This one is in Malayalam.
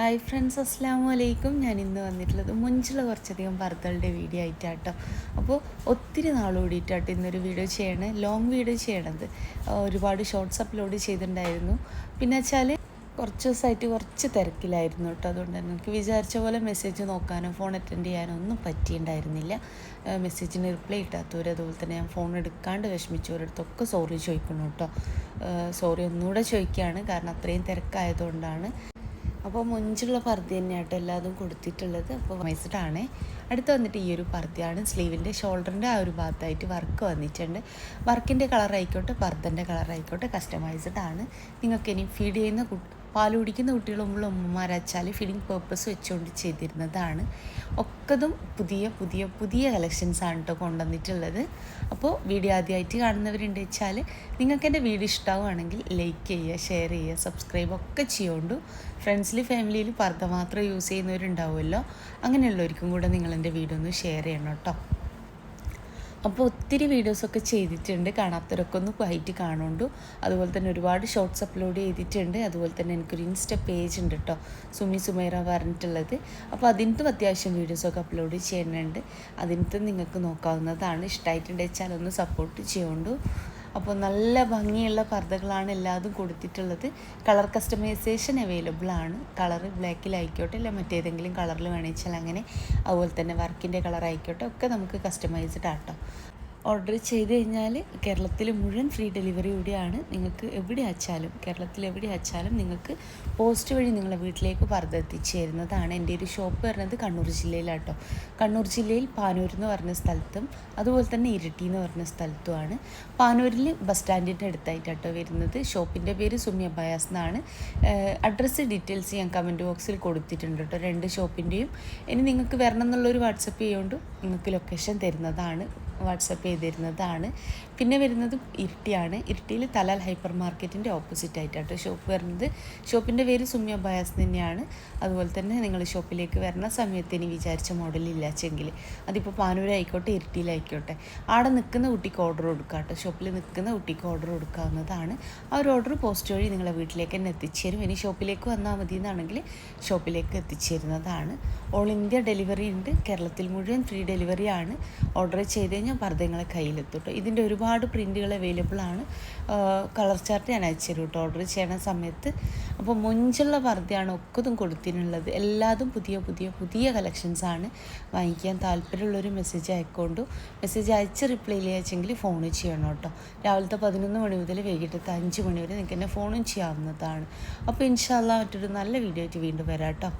ഹായ് ഫ്രണ്ട്സ്, അസ്സാം വലൈക്കും. ഞാൻ ഇന്ന് വന്നിട്ടുള്ളത് മുഞ്ചുള്ള കുറച്ചധികം പർദ്ദകളുടെ വീഡിയോ ആയിട്ടാട്ടോ. അപ്പോൾ ഒത്തിരി നാൾ കൂടിയിട്ടാട്ടോ ഇന്നൊരു വീഡിയോ ചെയ്യണേ, ലോങ് വീഡിയോ ചെയ്യണത്. ഒരുപാട് ഷോർട്സ് അപ്ലോഡ് ചെയ്തിട്ടുണ്ടായിരുന്നു. പിന്നെ വെച്ചാൽ കുറച്ച് ദിവസമായിട്ട് കുറച്ച് തിരക്കിലായിരുന്നു കേട്ടോ. അതുകൊണ്ട് തന്നെ എനിക്ക് വിചാരിച്ച പോലെ മെസ്സേജ് നോക്കാനോ ഫോൺ അറ്റൻഡ് ചെയ്യാനോ ഒന്നും പറ്റിയിട്ടുണ്ടായിരുന്നില്ല. മെസ്സേജിന് റിപ്ലൈ ഇട്ടാത്തവർ, അതുപോലെ തന്നെ ഞാൻ ഫോൺ എടുക്കാണ്ട് വിഷമിച്ചവരടുത്തൊക്കെ സോറി ചോദിക്കണം കേട്ടോ. സോറി ഒന്നുകൂടെ ചോദിക്കുകയാണ്, കാരണം അത്രയും തിരക്കായതുകൊണ്ടാണ്. അപ്പോൾ മുഞ്ചുള്ള പർദ്ദ തന്നെയാട്ടോ എല്ലാതും കൊടുത്തിട്ടുള്ളത്. അപ്പോൾ വൈസിട്ടാണ്. അടുത്ത് വന്നിട്ട് ഈ ഒരു പർദ്ദയാണ്. സ്ലീവിൻ്റെ ഷോൾഡറിൻ്റെ ആ ഒരു ഭാഗത്തായിട്ട് വർക്ക് വന്നിട്ടുണ്ട്. വർക്കിൻ്റെ കളറായിക്കോട്ടെ പർദ്ദൻ്റെ കളറായിക്കോട്ടെ കസ്റ്റമൈസ്ഡ് ആണ്. നിങ്ങൾക്ക് ഇനി ഫീഡ് ചെയ്യുന്ന പാൽ കുടിക്കുന്ന കുട്ടികളുമ്പോൾ ഉമ്മമാരച്ചാൽ ഫീഡിങ് പേർപ്പസ് വെച്ചുകൊണ്ട് ചെയ്തിരുന്നതാണ്. ഒക്കതും പുതിയ പുതിയ പുതിയ കളക്ഷൻസാണ് കേട്ടോ കൊണ്ടുവന്നിട്ടുള്ളത്. അപ്പോൾ വീഡിയോ ആദ്യമായിട്ട് കാണുന്നവരുണ്ട് വെച്ചാൽ നിങ്ങൾക്ക് എൻ്റെ വീഡിയോ ഇഷ്ടമാവുകയാണെങ്കിൽ ലൈക്ക് ചെയ്യുക, ഷെയർ ചെയ്യുക, സബ്സ്ക്രൈബ് ഒക്കെ ചെയ്യുകൊണ്ടു. ഫ്രണ്ട്സിൽ ഫാമിലിയിൽ പർദ്ദ മാത്രം യൂസ് ചെയ്യുന്നവരുണ്ടാവുമല്ലോ, അങ്ങനെയുള്ളവർക്കും കൂടെ നിങ്ങൾ എൻ്റെ വീഡിയോ ഒന്ന് ഷെയർ ചെയ്യണം കേട്ടോ. അപ്പോൾ ഒത്തിരി വീഡിയോസൊക്കെ ചെയ്തിട്ടുണ്ട്, കാണാത്തവരൊക്കെ ഒന്ന് പോയിട്ട് കാണുന്നുണ്ട്. അതുപോലെ തന്നെ ഒരുപാട് ഷോർട്സ് അപ്ലോഡ് ചെയ്തിട്ടുണ്ട്. അതുപോലെ തന്നെ എനിക്കൊരു ഇൻസ്റ്റ പേജ് ഉണ്ട് കേട്ടോ, സുമൈറ പറഞ്ഞിട്ടുള്ളത്. അപ്പോൾ അതിനകത്തും അത്യാവശ്യം വീഡിയോസൊക്കെ അപ്ലോഡ് ചെയ്യുന്നുണ്ട്. അതിനകത്ത് നിങ്ങൾക്ക് നോക്കാവുന്നതാണ്. ഇഷ്ടമായിട്ടുണ്ട് വെച്ചാൽ ഒന്ന് സപ്പോർട്ട് ചെയ്യുന്നുണ്ട്. അപ്പോൾ നല്ല ഭംഗിയുള്ള പർദ്ദകളാണ് എല്ലാതും കൊടുത്തിട്ടുള്ളത്. കളർ കസ്റ്റമൈസേഷൻ അവൈലബിൾ ആണ്. കളറ് ബ്ലാക്കിലായിക്കോട്ടെ, അല്ല മറ്റേതെങ്കിലും കളറിൽ വേണമെങ്കിൽ അങ്ങനെ, അതുപോലെ തന്നെ വർക്കിൻ്റെ കളർ ആയിക്കോട്ടെ, ഒക്കെ നമുക്ക് കസ്റ്റമൈസ്ഡ് ആട്ടോ. ഓർഡർ ചെയ്ത് കഴിഞ്ഞാൽ കേരളത്തിൽ മുഴുവൻ ഫ്രീ ഡെലിവറി കൂടിയാണ്. നിങ്ങൾക്ക് എവിടെ അയച്ചാലും, കേരളത്തിൽ എവിടെ അയച്ചാലും നിങ്ങൾക്ക് പോസ്റ്റ് വഴി നിങ്ങളെ വീട്ടിലേക്ക് പർദ്ദ എത്തിച്ചു തരുന്നതാണ്. എൻ്റെ ഒരു ഷോപ്പ് വരുന്നത് കണ്ണൂർ ജില്ലയിലാട്ടോ. കണ്ണൂർ ജില്ലയിൽ പാനൂർ എന്ന് പറഞ്ഞ സ്ഥലത്തും അതുപോലെ തന്നെ ഇരിട്ടി എന്ന് പറഞ്ഞ സ്ഥലത്തുമാണ്. പാനൂരിൽ ബസ് സ്റ്റാൻഡിൻ്റെ അടുത്തായിട്ടാട്ടോ വരുന്നത്. ഷോപ്പിൻ്റെ പേര് സുമി അബായാസ് എന്നാണ്. അഡ്രസ്സ് ഡീറ്റെയിൽസ് ഞാൻ കമൻറ്റ് ബോക്സിൽ കൊടുത്തിട്ടുണ്ട് കേട്ടോ, രണ്ട് ഷോപ്പിൻ്റെയും. ഇനി നിങ്ങൾക്ക് വരണം എന്നുള്ളൊരു വാട്സപ്പ് ചെയ്യുകൊണ്ട് നിങ്ങൾക്ക് ലൊക്കേഷൻ തരുന്നതാണ്, വാട്സപ്പ് ചെയ്തിരുന്നതാണ്. പിന്നെ വരുന്നത് ഇരിട്ടിയാണ്. ഇരിട്ടിയിൽ തലാൽ ഹൈപ്പർ മാർക്കറ്റിൻ്റെ ഓപ്പോസിറ്റ് ആയിട്ടാട്ടോ ഷോപ്പ് വരുന്നത്. ഷോപ്പിൻ്റെ പേര് സുമി അബായാസ് തന്നെയാണ്. അതുപോലെ തന്നെ നിങ്ങൾ ഷോപ്പിലേക്ക് വരുന്ന സമയത്ത് ഇനി വിചാരിച്ച മോഡലില്ലാച്ചെങ്കിൽ അതിപ്പോൾ പാനൂരായിക്കോട്ടെ ഇരിട്ടിയിലായിക്കോട്ടെ, അവിടെ നിൽക്കുന്ന കുട്ടിക്ക് ഓർഡർ കൊടുക്കുക കേട്ടോ. ഷോപ്പിൽ നിൽക്കുന്ന കുട്ടിക്ക് ഓർഡർ കൊടുക്കാവുന്നതാണ്. ആ ഒരു ഓർഡർ പോസ്റ്റ് വഴി നിങ്ങളെ വീട്ടിലേക്ക് തന്നെ എത്തിച്ചു തരും. ഇനി ഷോപ്പിലേക്ക് വന്നാൽ മതി എന്നാണെങ്കിൽ ഷോപ്പിലേക്ക് എത്തിച്ചു തരുന്നതാണ്. ഓൾ ഇന്ത്യ ഡെലിവറി ഉണ്ട്. കേരളത്തിൽ മുഴുവൻ ഫ്രീ ഡെലിവറി ആണ്. ഓർഡർ ചെയ്ത് കഴിഞ്ഞാൽ പർദ്ദങ്ങളെ കയ്യിലെത്തും കേട്ടോ. ഇതിൻ്റെ ഒരുപാട് പ്രിൻറ്റുകൾ അവൈലബിൾ ആണ്. കളർ ചാർട്ട് ഞാൻ അയച്ചു തരും കേട്ടോ ഓർഡർ ചെയ്യണ സമയത്ത്. അപ്പോൾ മുഞ്ചുള്ള പർദ്ദയാണ് ഒക്കതും കൊടുത്തിട്ടുള്ളത്. എല്ലാതും പുതിയ പുതിയ പുതിയ കളക്ഷൻസാണ്. വാങ്ങിക്കാൻ താല്പര്യമുള്ളൊരു മെസ്സേജ് അയക്കൊണ്ടു. മെസ്സേജ് അയച്ച് റിപ്ലൈ ചെയ്യാച്ചെങ്കിൽ ഫോൺ ചെയ്യണം കേട്ടോ. രാവിലത്തെ 11 മണി മുതൽ വൈകിട്ടത്തെ 5 മണി വരെ നിങ്ങൾക്ക് എന്നെ ഫോണും ചെയ്യാവുന്നതാണ്. അപ്പോൾ ഇൻഷാ അല്ലാഹ് മറ്റൊരു നല്ല വീഡിയോ ആയിട്ട് വീണ്ടും വരാം കേട്ടോ.